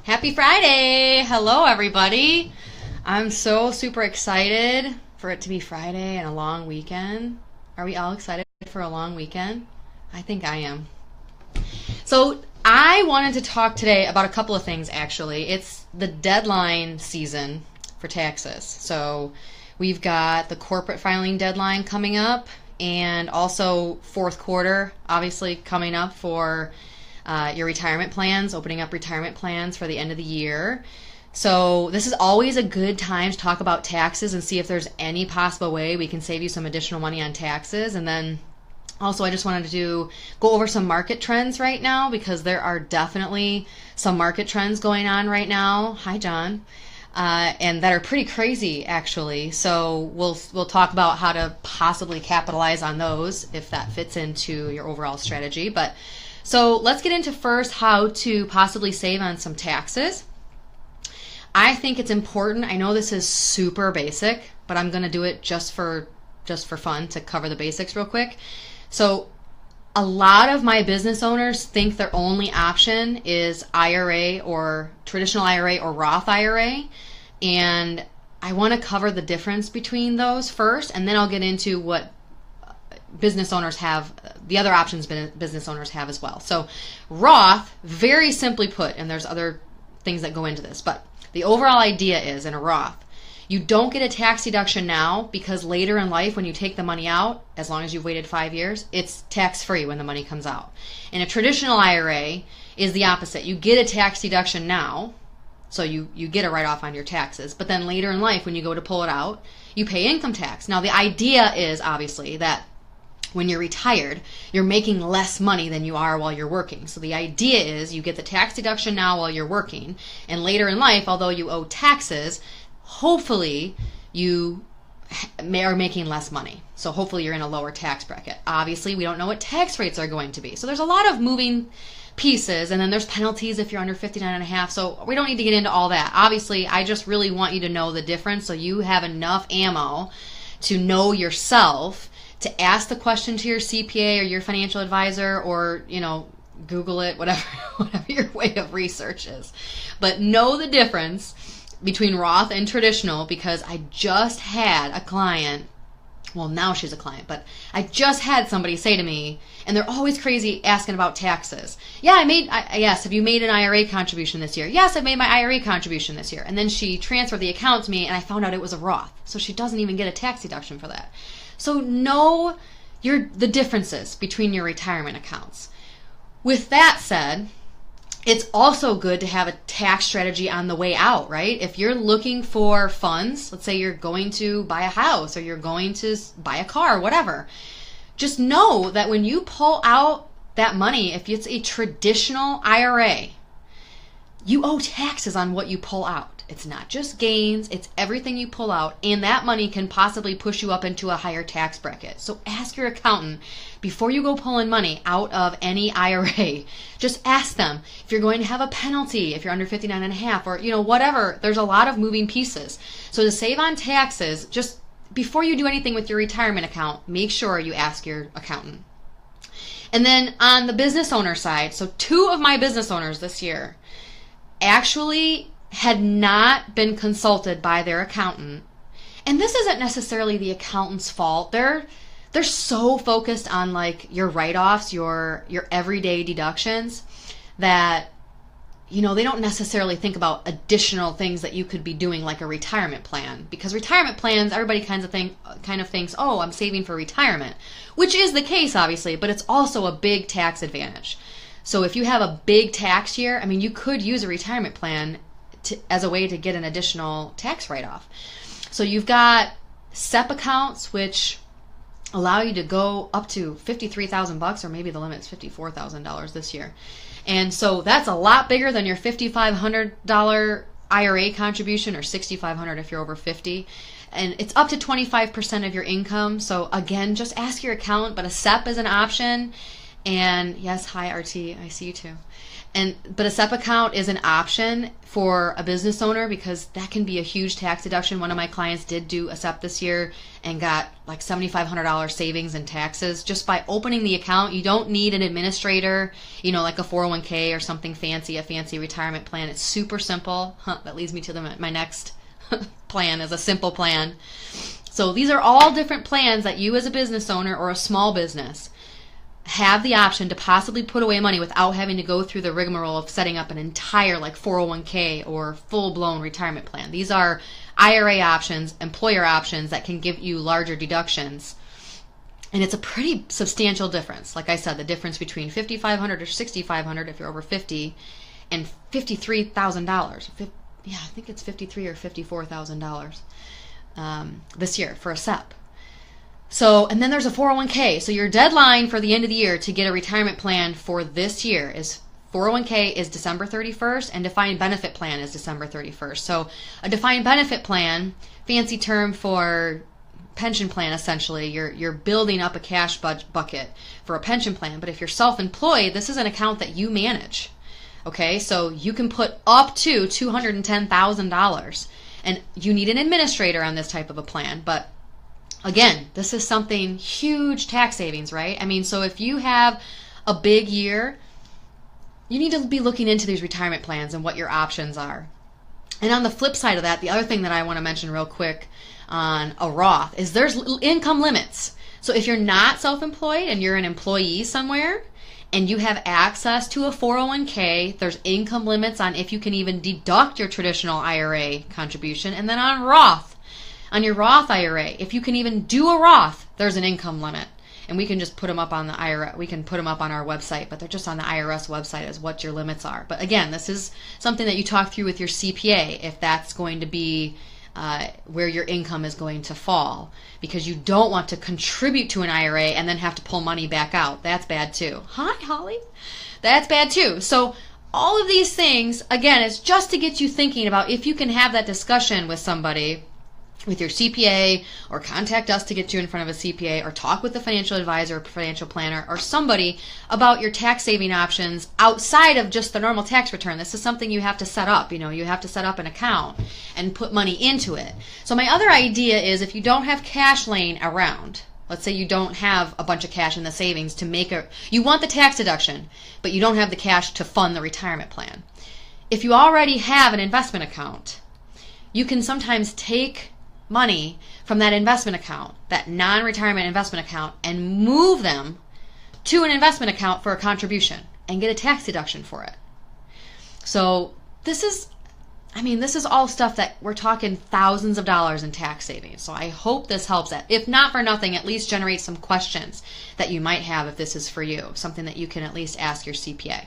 Happy Friday! Hello, everybody. I'm so super excited for it to be Friday and a long weekend. Are we all excited for a long weekend? I think I am. So, I wanted to talk today about a couple of things actually. It's the deadline season for taxes. So, we've got the corporate filing deadline coming up and also fourth quarter obviously coming up for your retirement plans, opening up retirement plans for the end of the year. So this is always a good time to talk about taxes and see if there's any possible way we can save you some additional money on taxes. And then also I just wanted to go over some market trends right now because there are definitely some market trends going on right now. Hi, John. And that are pretty crazy actually. So we'll talk about how to possibly capitalize on those if that fits into your overall strategy. But so let's get into first how to possibly save on some taxes. I think it's important. I know this is super basic, but I'm going to do it just for fun to cover the basics real quick. So a lot of my business owners think their only option is IRA or traditional IRA or Roth IRA. And I want to cover the difference between those first, and then I'll get into what business owners have, the other options business owners have as well. So Roth, very simply put, and there's other things that go into this, but the overall idea is in a Roth, you don't get a tax deduction now because later in life when you take the money out, as long as you've waited 5 years, it's tax-free when the money comes out. And a traditional IRA is the opposite. You get a tax deduction now, so you get a write-off on your taxes, but then later in life when you go to pull it out, you pay income tax. Now the idea is obviously that when you're retired, you're making less money than you are while you're working. So the idea is you get the tax deduction now while you're working, and later in life, although you owe taxes, hopefully you are making less money. So hopefully you're in a lower tax bracket. Obviously, we don't know what tax rates are going to be. So there's a lot of moving pieces, and then there's penalties if you're under 59 and a half. So we don't need to get into all that. Obviously, I just really want you to know the difference so you have enough ammo to know yourself, to ask the question to your CPA or your financial advisor, or, Google it, whatever your way of research is. But know the difference between Roth and traditional, because I just had a client, well, now she's a client, but I just had somebody say to me, and they're always crazy asking about taxes. Yeah, yes, have you made an IRA contribution this year? Yes, I've made my IRA contribution this year. And then she transferred the account to me, and I found out it was a Roth. So she doesn't even get a tax deduction for that. So know the differences between your retirement accounts. With that said, it's also good to have a tax strategy on the way out, right? If you're looking for funds, let's say you're going to buy a house or you're going to buy a car, whatever, just know that when you pull out that money, if it's a traditional IRA, you owe taxes on what you pull out. It's not just gains, it's everything you pull out, and that money can possibly push you up into a higher tax bracket. So ask your accountant before you go pulling money out of any IRA. Just ask them if you're going to have a penalty if you're under 59 and a half, or whatever. There's a lot of moving pieces. So to save on taxes, just before you do anything with your retirement account, make sure you ask your accountant. And then on the business owner side, so 2 of my business owners this year actually had not been consulted by their accountant. And this isn't necessarily the accountant's fault. They're so focused on like your write-offs, your everyday deductions, that they don't necessarily think about additional things that you could be doing, like a retirement plan. Because retirement plans, everybody kind of thinks, oh, I'm saving for retirement, which is the case obviously, but it's also a big tax advantage. So if you have a big tax year, you could use a retirement plan as a way to get an additional tax write-off. So you've got SEP accounts, which allow you to go up to $53,000, or maybe the limit is $54,000 this year. And so that's a lot bigger than your $5,500 IRA contribution, or $6,500 if you're over 50. And it's up to 25% of your income. So again, just ask your accountant, but a SEP is an option. And yes, hi RT, I see you too. But a SEP account is an option for a business owner because that can be a huge tax deduction. One of my clients did do a SEP this year and got like $7,500 savings in taxes just by opening the account. You don't need an administrator, like a 401k or something fancy, a fancy retirement plan. It's super simple. That leads me to my next plan is a simple plan. So these are all different plans that you as a business owner or a small business have the option to possibly put away money without having to go through the rigmarole of setting up an entire 401k or full-blown retirement plan. These are IRA options, employer options that can give you larger deductions. And it's a pretty substantial difference. Like I said, the difference between $5,500 or $6,500 if you're over 50 and $53,000. Yeah, I think it's $53,000 or $54,000 this year for a SEP. So, and then there's a 401k. So your deadline for the end of the year to get a retirement plan for this year is 401k is December 31st and defined benefit plan is December 31st. So a defined benefit plan, fancy term for pension plan essentially, you're building up a cash bucket for a pension plan. But if you're self-employed, this is an account that you manage. Okay, so you can put up to $210,000 and you need an administrator on this type of a plan. But again, this is something huge tax savings, right? I mean, so if you have a big year, you need to be looking into these retirement plans and what your options are. And on the flip side of that, the other thing that I want to mention real quick on a Roth is there's income limits. So if you're not self-employed and you're an employee somewhere and you have access to a 401k, there's income limits on if you can even deduct your traditional IRA contribution. And then on Roth, on your Roth IRA, if you can even do a Roth, there's an income limit. And we can just put them up on the IRA. We can put them up on our website, but they're just on the IRS website as what your limits are. But again, this is something that you talk through with your CPA if that's going to be where your income is going to fall, because you don't want to contribute to an IRA and then have to pull money back out. That's bad too. Hi, Holly. That's bad too. So all of these things, again, is just to get you thinking about if you can have that discussion with somebody, with your CPA, or contact us to get you in front of a CPA, or talk with a financial advisor, or financial planner, or somebody about your tax saving options outside of just the normal tax return. This is something you have to set up. You have to set up an account and put money into it. So my other idea is if you don't have cash laying around, let's say you don't have a bunch of cash in the savings to you want the tax deduction, but you don't have the cash to fund the retirement plan. If you already have an investment account, you can sometimes take money from that investment account, that non-retirement investment account, and move them to an investment account for a contribution and get a tax deduction for it. So this is all stuff that we're talking thousands of dollars in tax savings. So I hope this helps. If not for nothing, at least generate some questions that you might have if this is for you, something that you can at least ask your CPA.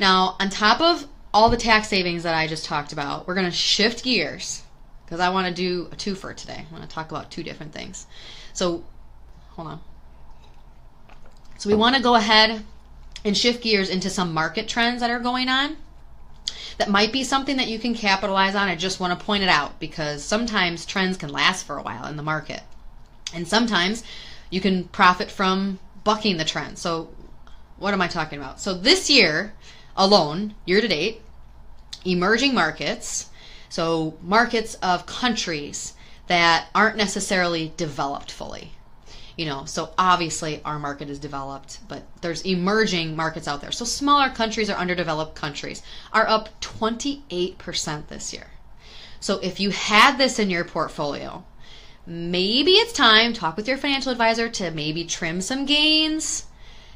Now, on top of all the tax savings that I just talked about, we're going to shift gears, because I want to do a twofer today. I want to talk about two different things. So, hold on. So we want to go ahead and shift gears into some market trends that are going on that might be something that you can capitalize on. I just want to point it out because sometimes trends can last for a while in the market. And sometimes you can profit from bucking the trend. So what am I talking about? So this year alone, year to date, emerging markets, so markets of countries that aren't necessarily developed fully. So obviously our market is developed, but there's emerging markets out there. So smaller countries or underdeveloped countries are up 28% this year. So if you had this in your portfolio, maybe it's time, talk with your financial advisor to maybe trim some gains.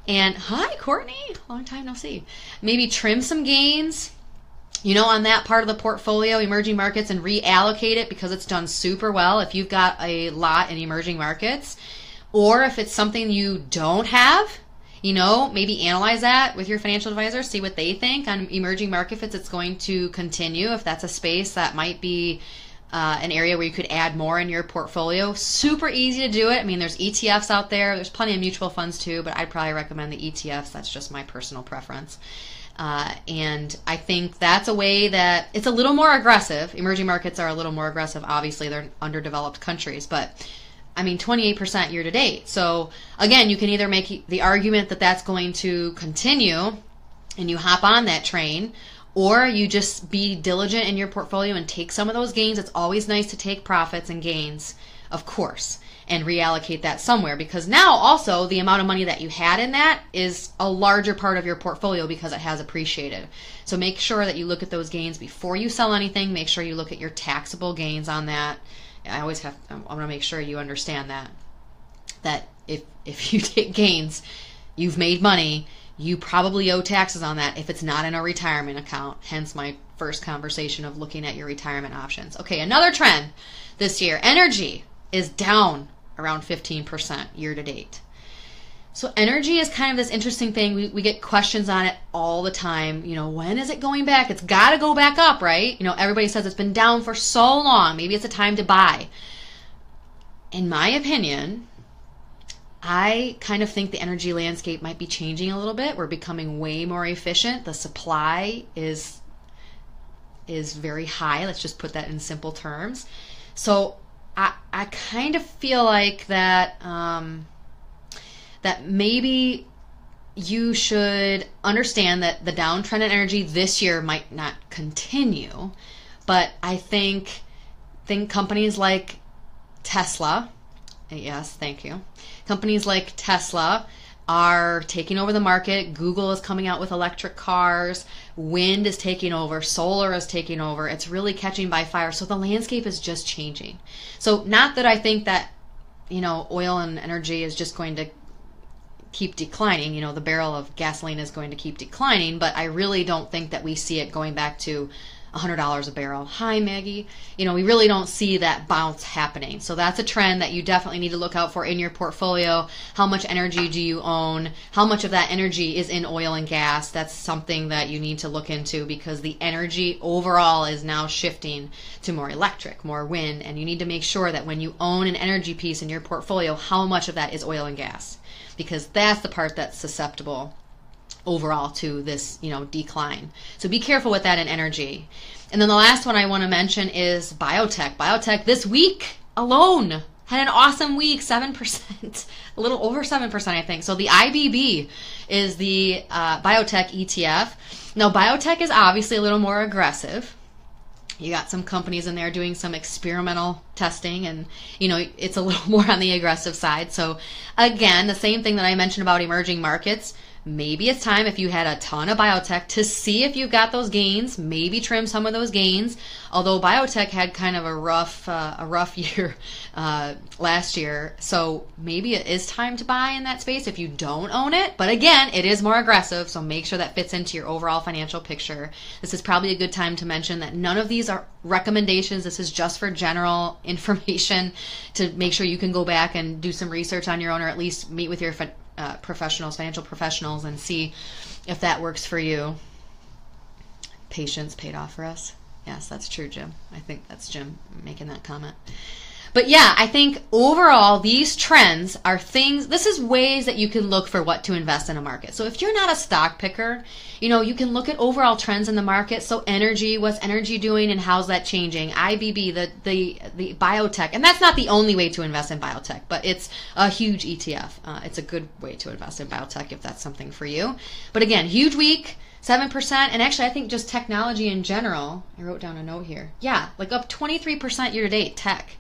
And hi, Courtney, long time no see. Maybe trim some gains, on that part of the portfolio, emerging markets, and reallocate it because it's done super well if you've got a lot in emerging markets. Or if it's something you don't have, maybe analyze that with your financial advisor, see what they think on emerging markets, if it's going to continue, if that's a space that might be an area where you could add more in your portfolio. Super easy to do it. I mean, there's ETFs out there. There's plenty of mutual funds too, but I'd probably recommend the ETFs. That's just my personal preference. And I think that's a way that it's a little more aggressive. Emerging markets are a little more aggressive. Obviously, they're underdeveloped countries, but 28% year to date. So again, you can either make the argument that that's going to continue and you hop on that train, or you just be diligent in your portfolio and take some of those gains. It's always nice to take profits and gains, of course, and reallocate that somewhere, because now also the amount of money that you had in that is a larger part of your portfolio because it has appreciated. So make sure that you look at those gains before you sell anything. Make sure you look at your taxable gains on that. I want to make sure you understand that if you take gains, you've made money, you probably owe taxes on that if it's not in a retirement account. Hence my first conversation of looking at your retirement options. Okay, another trend this year, energy is down around 15% year to date. So energy is kind of this interesting thing. We get questions on it all the time. When is it going back? It's got to go back up, right? Everybody says it's been down for so long. Maybe it's a time to buy. In my opinion, I kind of think the energy landscape might be changing a little bit. We're becoming way more efficient. The supply is very high. Let's just put that in simple terms. So I kind of feel like that that maybe you should understand that the downtrend in energy this year might not continue, but I think companies like Tesla, yes, thank you, companies like Tesla are taking over the market. Google is coming out with electric cars. Wind is taking over. Solar is taking over. It's really catching by fire. So the landscape is just changing. So not that I think that, oil and energy is just going to keep declining. The barrel of gasoline is going to keep declining, but I really don't think that we see it going back to $100 a barrel. Hi, Maggie. We really don't see that bounce happening. So that's a trend that you definitely need to look out for in your portfolio. How much energy do you own? How much of that energy is in oil and gas? That's something that you need to look into, because the energy overall is now shifting to more electric, more wind, and you need to make sure that when you own an energy piece in your portfolio, how much of that is oil and gas, because that's the part that's susceptible overall to this, decline. So be careful with that in energy. And then the last one I want to mention is biotech. Biotech this week alone had an awesome week, 7%, a little over 7%, I think. So the IBB is the biotech ETF. Now, biotech is obviously a little more aggressive. You got some companies in there doing some experimental testing, and it's a little more on the aggressive side. So again, the same thing that I mentioned about emerging markets. Maybe it's time, if you had a ton of biotech, to see if you got those gains, maybe trim some of those gains. Although biotech had kind of a rough year last year, so maybe it is time to buy in that space if you don't own it. But again, it is more aggressive, so make sure that fits into your overall financial picture. This is probably a good time to mention that none of these are recommendations. This is just for general information to make sure you can go back and do some research on your own, or at least meet with your financial professionals, and see if that works for you. Patience paid off for us. Yes, that's true, Jim. I think that's Jim making that comment. But yeah, I think overall these trends are things, this is ways that you can look for what to invest in a market. So if you're not a stock picker, you can look at overall trends in the market. So energy, what's energy doing and how's that changing? IBB, the biotech, and that's not the only way to invest in biotech, but it's a huge ETF. It's a good way to invest in biotech if that's something for you. But again, huge week, 7%, and actually I think just technology in general, I wrote down a note here. Yeah, like up 23% year to date, tech.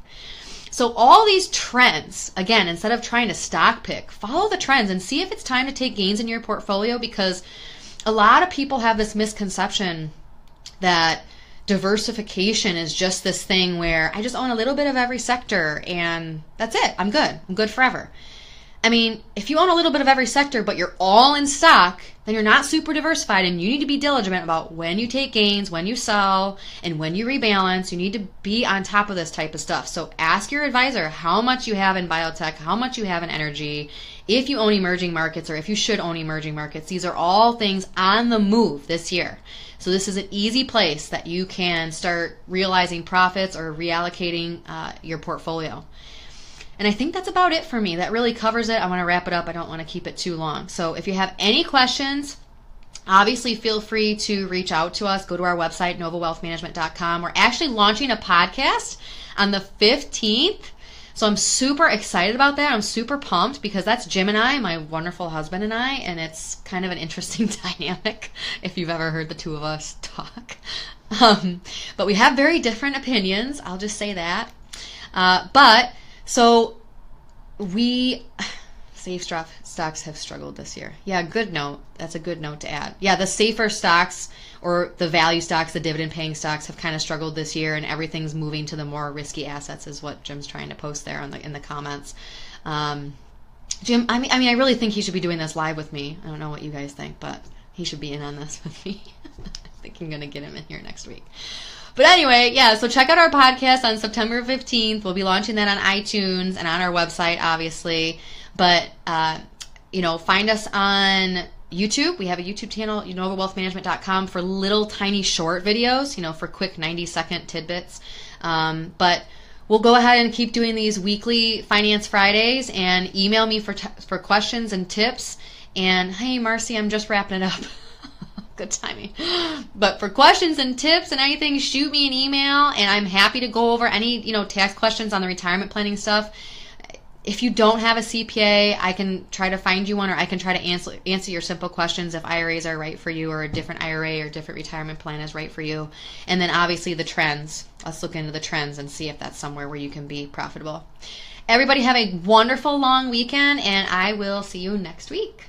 So all these trends, again, instead of trying to stock pick, follow the trends and see if it's time to take gains in your portfolio, because a lot of people have this misconception that diversification is just this thing where I just own a little bit of every sector and that's it. I'm good forever. I mean, if you own a little bit of every sector, but you're all in stock, then you're not super diversified, and you need to be diligent about when you take gains, when you sell, and when you rebalance. You need to be on top of this type of stuff. So ask your advisor how much you have in biotech, how much you have in energy, if you own emerging markets, or if you should own emerging markets. These are all things on the move this year. So this is an easy place that you can start realizing profits or reallocating your portfolio. And I think that's about it for me. That really covers it. I want to wrap it up. I don't want to keep it too long. So if you have any questions, obviously feel free to reach out to us. Go to our website, novawealthmanagement.com. We're actually launching a podcast on the 15th. So I'm super excited about that. I'm super pumped because that's Jim and I, my wonderful husband and I, and it's kind of an interesting dynamic if you've ever heard the two of us talk. But we have very different opinions. I'll just say that. So safe stocks have struggled this year. Yeah, good note. That's a good note to add. Yeah, the safer stocks or the value stocks, the dividend paying stocks have kind of struggled this year, and everything's moving to the more risky assets is what Jim's trying to post there in the comments. Jim, I mean, I really think he should be doing this live with me. I don't know what you guys think, but he should be in on this with me. I think I'm going to get him in here next week. But anyway, yeah, so check out our podcast on September 15th. We'll be launching that on iTunes and on our website, obviously. But, find us on YouTube. We have a YouTube channel, novawealthmanagement.com, for little tiny short videos, for quick 90-second tidbits. But we'll go ahead and keep doing these weekly Finance Fridays, and email me for questions and tips. And hey, Marcy, I'm just wrapping it up. Good timing. But for questions and tips and anything, shoot me an email, and I'm happy to go over any, tax questions on the retirement planning stuff. If you don't have a CPA, I can try to find you one, or I can try to answer your simple questions if IRAs are right for you, or a different IRA or different retirement plan is right for you. And then obviously the trends. Let's look into the trends and see if that's somewhere where you can be profitable. Everybody have a wonderful long weekend, and I will see you next week.